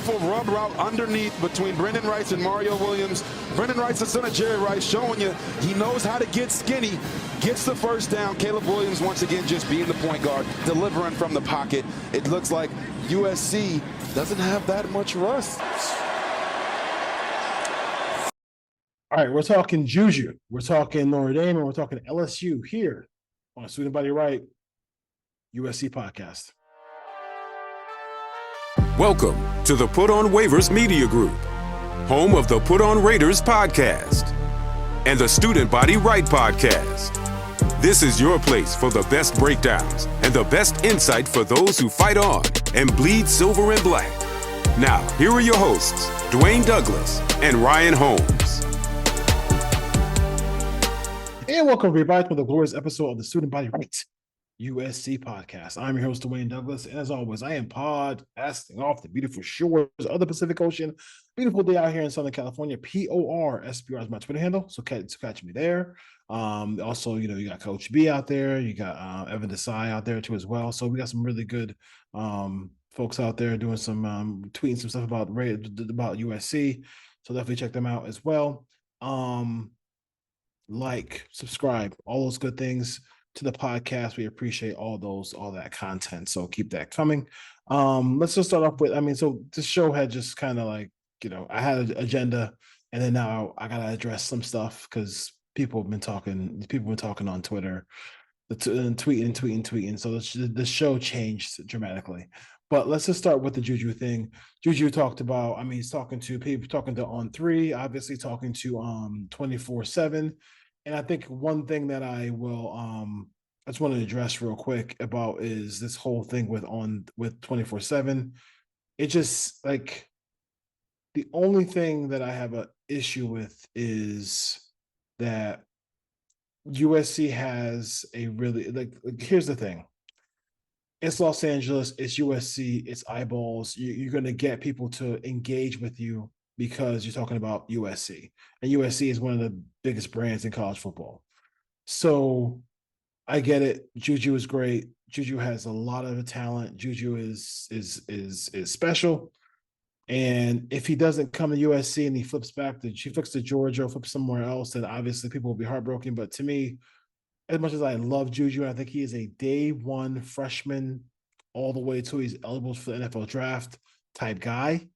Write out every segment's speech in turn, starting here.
beautiful rub route underneath between Brendan Rice and Mario Williams. Brendan Rice, the son of Jerry Rice, showing you he knows how to get skinny, gets the first down. Caleb Williams, once again, just being the point guard, delivering from the pocket. It looks like USC doesn't have that much rust. All right, we're talking JUJU. We're talking Notre Dame, and we're talking LSU here on Student Body Right USC podcast. Welcome to the Put on Waivers Media Group, home of the Put on Raiders podcast and the Student Body Right podcast. This is your place for the best breakdowns and the best insight for those who fight on and bleed silver and black. Now, here are your hosts, Dwayne Douglas and Ryan Holmes. And welcome everybody to the glorious episode of the Student Body Right USC podcast. I'm your host, Dwayne Douglas, and as always, I am podcasting off the beautiful shores of the Pacific Ocean. Beautiful day out here in Southern California. PORSPR is my Twitter handle, so catch me there. Also, you got Coach B out there, you got Evan Desai out there too as well. So we got some really good folks out there doing some tweeting some stuff about USC. So definitely check them out as well. Like, subscribe, all those good things to the podcast. We appreciate all that content. So keep that coming. Let's just start off with, so this show had just kind of like, I had an agenda, and then now I gotta address some stuff because people have been talking on Twitter, tweeting. So the show changed dramatically. But let's just start with the JUJU thing. JUJU talked about, he's talking to people, talking to On3, obviously talking to 24/7. And I think one thing that I just want to address real quick about is this whole thing with 24/7. It just like the only thing that I have an issue with is that USC has a really like here's the thing. It's Los Angeles, it's USC, it's eyeballs. You're going to get people to engage with you because you're talking about USC. And USC is one of the biggest brands in college football. So I get it. JUJU is great. JUJU has a lot of talent. JUJU is special. And if he doesn't come to USC and he flips to Georgia or flips somewhere else, then obviously people will be heartbroken. But to me, as much as I love JUJU, and I think he is a day one freshman all the way to he's eligible for the NFL draft type guy.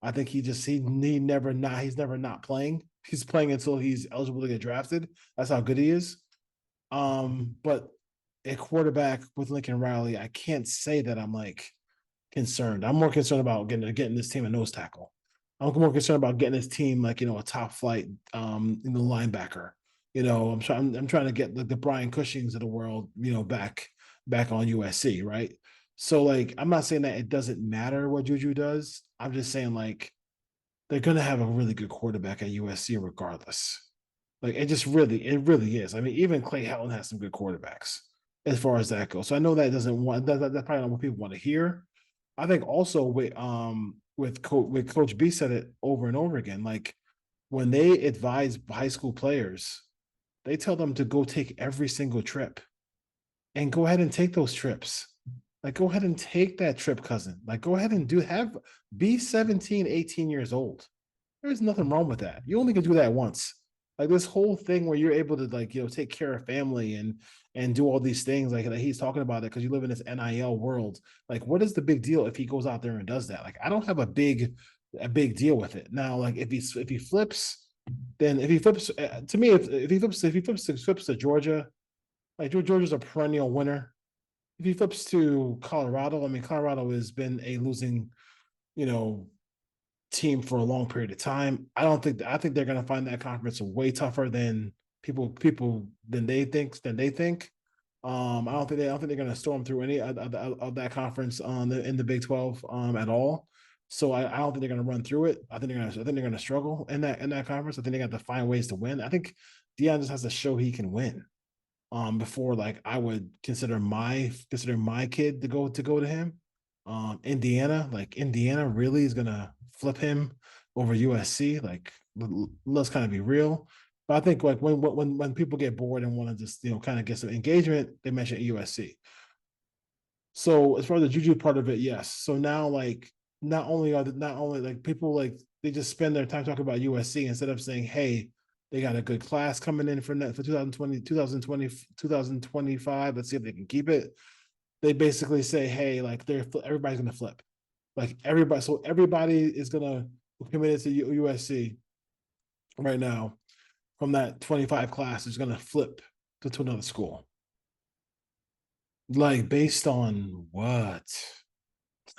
I think he's never not playing. He's playing until he's eligible to get drafted. That's how good he is. But a quarterback with Lincoln Riley, I can't say that I'm like concerned. I'm more concerned about getting this team a nose tackle. I'm more concerned about getting this team like a top flight linebacker. I'm trying to get the Brian Cushings of the world, back on USC, right? So like, I'm not saying that it doesn't matter what JUJU does. I'm just saying like they're gonna have a really good quarterback at USC regardless. Like it really is. Even Clay Helton has some good quarterbacks as far as that goes. So I know that that's probably not what people want to hear. I think also with Coach B said it over and over again. Like when they advise high school players, they tell them to go take every single trip and go ahead and take those trips. Like, go ahead and take that trip, cousin. Like, go ahead and be 17, 18 years old. There's nothing wrong with that. You only can do that once. Like this whole thing where you're able to take care of family and do all these things like he's talking about it because you live in this NIL world. Like, what is the big deal if he goes out there and does that? Like, I don't have a big deal with it. Now, like if he flips, then if he flips to me, if he flips to Georgia, like Georgia's a perennial winner. If he flips to Colorado, Colorado has been a losing, team for a long period of time. I think they're going to find that conference way tougher than people than they think. I don't think they're going to storm through any of that conference in the Big 12 at all. So I don't think they're going to run through it. I think they're going to struggle in that conference. I think they got to find ways to win. I think Deion just has to show he can win. Before like I would consider my kid to go to him. Indiana really is gonna flip him over USC. Like let's kind of be real. But I think like when people get bored and want to just kind of get some engagement, they mention USC. So as far as the JUJU part of it, yes. So now like not only like people like they just spend their time talking about USC instead of saying, hey, they got a good class coming in for 2020, 2020, 2025. Let's see if they can keep it. They basically say, hey, like everybody's gonna flip. Like everybody is gonna committed to USC right now from that 25 class is gonna flip to another school. Like based on what?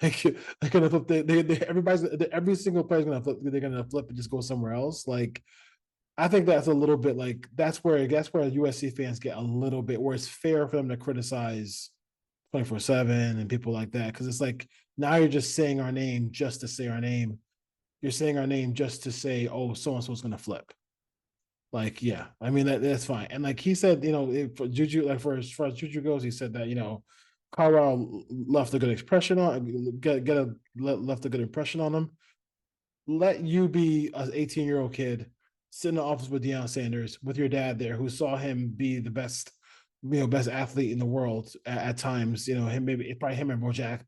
Like they're gonna flip. Every single player's gonna flip. They're gonna flip and just go somewhere else. Like I think that's a little bit like that's where USC fans get a little bit where it's fair for them to criticize 24/7 and people like that because it's like now you're just saying our name just to say our name. You're saying our name just to say, oh, so and so's gonna flip. Like, yeah, I mean that's fine. And like he said, for Juju, like for as far as Juju goes, he said that Colorado left a good impression on left a good impression on him. Let you be an 18-year-old kid sit in the office with Deion Sanders with your dad there, who saw him be the best, best athlete in the world at times. Probably him and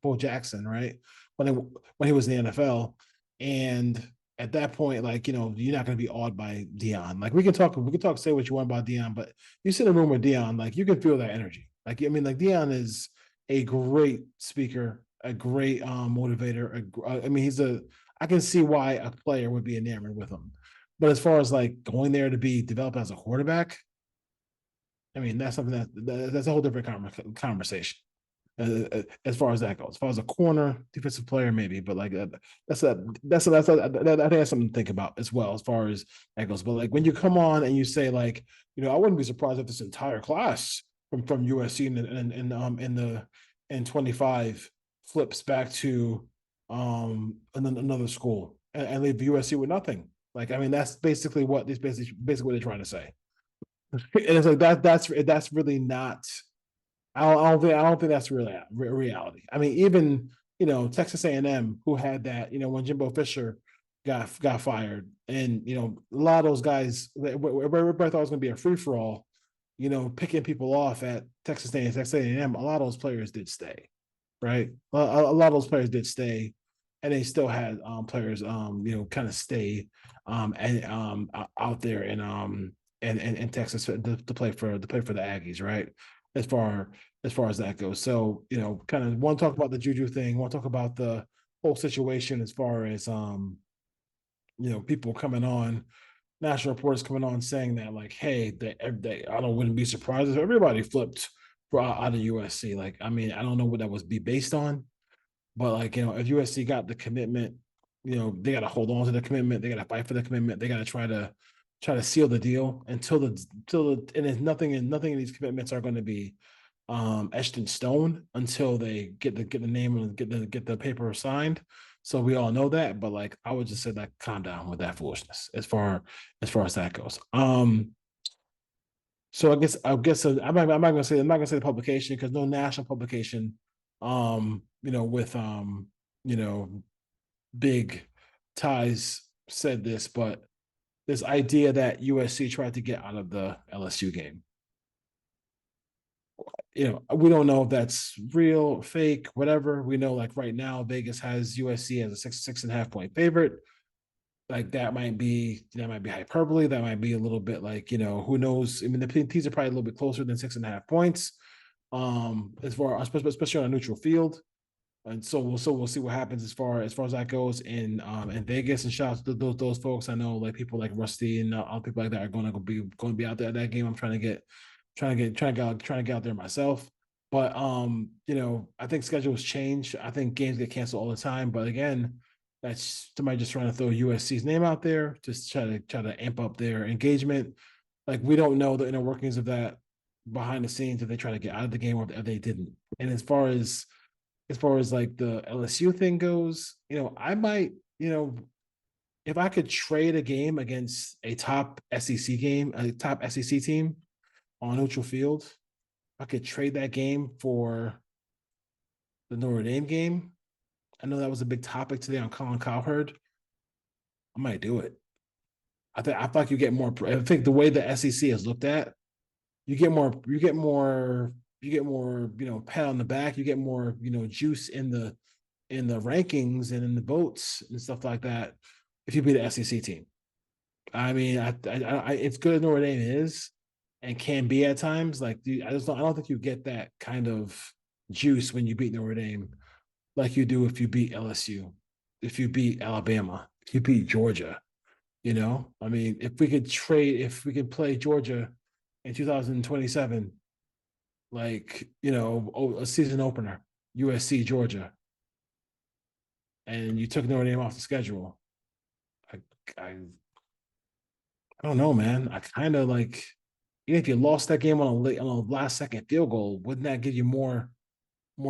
Bo Jackson, right? When he was in the NFL, and at that point, like, you're not going to be awed by Deion. Like we can talk, say what you want about Deion, but you sit in a room with Deion, like you can feel that energy. Like, I mean, like Deion is a great speaker, a great motivator. I mean, I can see why a player would be enamored with him. But as far as like going there to be developed as a quarterback, I mean, that's something that's a whole different conversation. As far as that goes, as far as a corner defensive player, maybe, but like I think that's something to think about as well as far as that goes. But like when you come on and you say like, I wouldn't be surprised if this entire class from USC in 25 flips back to another school and leave USC with nothing. Like, I mean, that's basically what they're trying to say. And it's like that's really not. I don't think that's really reality. I mean, even Texas A&M, who had that, when Jimbo Fisher got fired, and a lot of those guys, everybody thought it was going to be a free for all, picking people off at Texas A&M. A lot of those players did stay, right? A lot of those players did stay, and they still had players, kind of stay, and out there in Texas to play for the Aggies, right? As far as that goes. So, kind of want to talk about the Juju thing, want to talk about the whole situation as far as people coming on, national reporters coming on saying that like, hey, wouldn't be surprised if everybody flipped out of USC. Like, I mean, I don't know what that was be based on, but like, if USC got the commitment, they got to hold on to the commitment, they got to fight for the commitment, they got to try to seal the deal until and nothing in these commitments are going to be etched in stone until they get the name and get the paper signed. So we all know that, but like I would just say that calm down with that foolishness as far as that goes. So I guess I'm not gonna say the publication because no national publication, with big ties said this, but this idea that USC tried to get out of the LSU game. We don't know if that's real, fake, whatever. We know like right now, Vegas has USC as a 6.5 point favorite. Like that might be hyperbole. That might be a little bit like, who knows? I mean, the teams are probably a little bit closer than 6.5 points. As far especially on a neutral field. And so we'll see what happens as far as that goes in Vegas. And shout out to those folks. I know like people like Rusty and all people like that are going to be out there at that game. I'm trying to get out there myself. But I think schedules change. I think games get canceled all the time. But again, that's somebody just trying to throw USC's name out there, just try to amp up their engagement. Like we don't know the inner workings of that behind the scenes if they try to get out of the game or if they didn't. And as far as like the LSU thing goes, I might, if I could trade a game against a top SEC team on neutral field, I could trade that game for the Notre Dame game. I know that was a big topic today on Colin Cowherd. I might do it. I feel like you get more. I think the way the SEC is looked at, you get more, pat on the back. You get more, juice in the in the rankings and in the votes and stuff like that if you beat an SEC team. I mean, it's good as Notre Dame is and can be at times. Like, I don't think you get that kind of juice when you beat Notre Dame like you do if you beat LSU, if you beat Alabama, if you beat Georgia. You know, I mean, if we could play Georgia in 2027, like, you know, a season opener, USC, Georgia, and you took Notre Dame off the schedule, I, I don't know, man. I kind of like, even if you lost that game on a last second field goal, wouldn't that give you more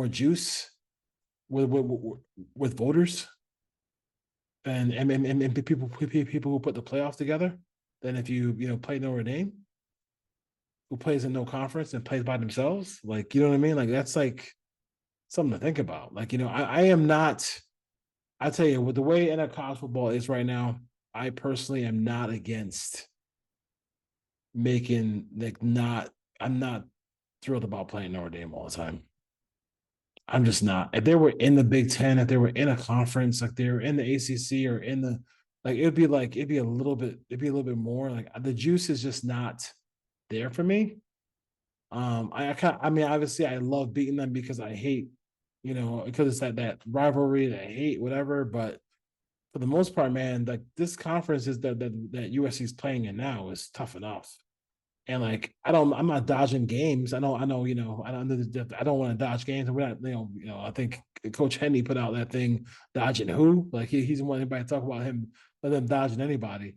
juice with voters and people who put the playoffs together than if you play Notre Dame, who plays in no conference and plays by themselves? Like, you know what I mean? Like, that's like something to think about. Like, you know, I am not. I tell you, with the way NFL college football is right now, I personally am not against making like not. I'm not thrilled about playing Notre Dame all the time. I'm just not. If they were in the Big Ten, if they were in a conference, like they were in the ACC or in the, it'd be a little bit more. Like, the juice is just not there for me. I mean, obviously, I love beating them because I hate, because it's that rivalry that I hate, whatever. But for the most part, man, like, this conference is that USC is playing in now is tough enough. And like, I'm not dodging games. I don't want to dodge games. And we're not, I think Coach Henry put out that thing, dodging who? Like, he's the one anybody talk about him, let them dodging anybody.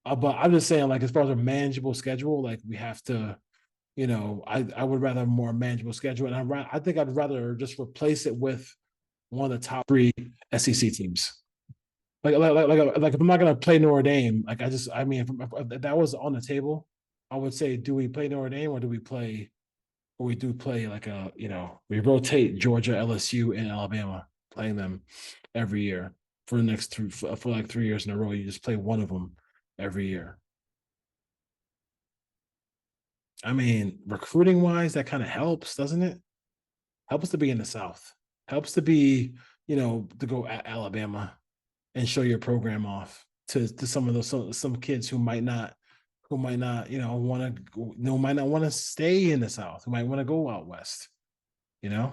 But I'm just saying, like, as far as a manageable schedule, like, we have to, I would rather a more manageable schedule. And I think I'd rather just replace it with one of the top 3 SEC teams. Like if I'm not going to play Notre Dame, like, I mean, if that was on the table, I would say, do we play Notre Dame or do we play like we rotate Georgia, LSU, and Alabama, playing them every year for the next for like 3 years in a row. You just play one of them every year. I mean, recruiting wise, that kind of helps, doesn't it? Helps to be in the South. Helps to be, to go at Alabama and show your program off to some of those some kids who might not want to stay in the South, who might want to go out west. The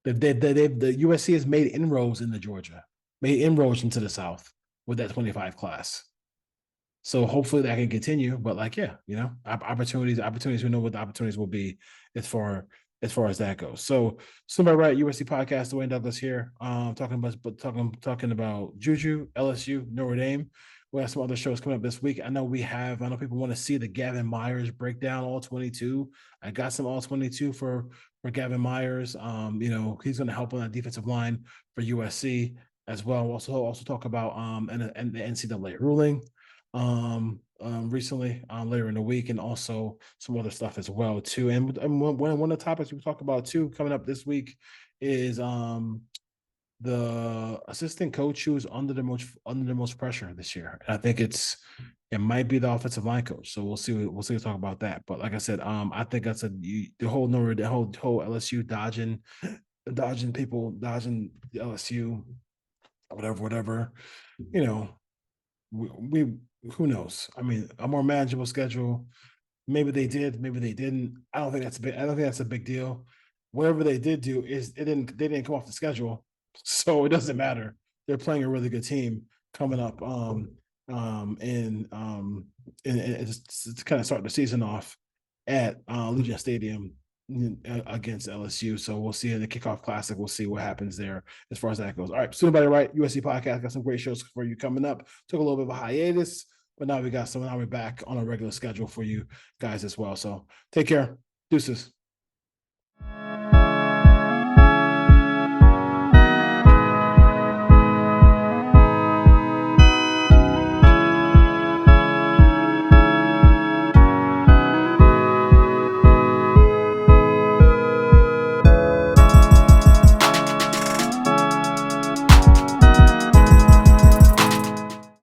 USC has made inroads into Georgia, made inroads into the South with that 25 class. So hopefully that can continue. But like, yeah, opportunities. We know what the opportunities will be as far as that goes. So somebody right, USC podcast, Dwayne Douglas here. Talking about JUJU, LSU, Notre Dame. We have some other shows coming up this week. I know people want to see the Gavin Myers breakdown, all 22. I got some all 22 for Gavin Myers. He's going to help on that defensive line for USC as well. We'll also talk about and the NCAA ruling recently later in the week, and also some other stuff as well too. And one of the topics we talk about too coming up this week is the assistant coach who's under the most pressure this year. And I think it might be the offensive line coach. So we'll see. We'll talk about that. But like I said, I think that's the whole LSU dodging people, dodging the LSU, whatever. We who knows? I mean, a more manageable schedule. Maybe they did, maybe they didn't. I don't think that's a big deal. Whatever they did do is they didn't come off the schedule. So it doesn't matter. They're playing a really good team coming up and to kind of start the season off at Allegiant Stadium against LSU. So we'll see in the kickoff classic. We'll see what happens there as far as that goes. All right, Student Body Right, USC podcast. Got some great shows for you coming up. Took a little bit of a hiatus, but now we're back on a regular schedule for you guys as well. So take care. Deuces.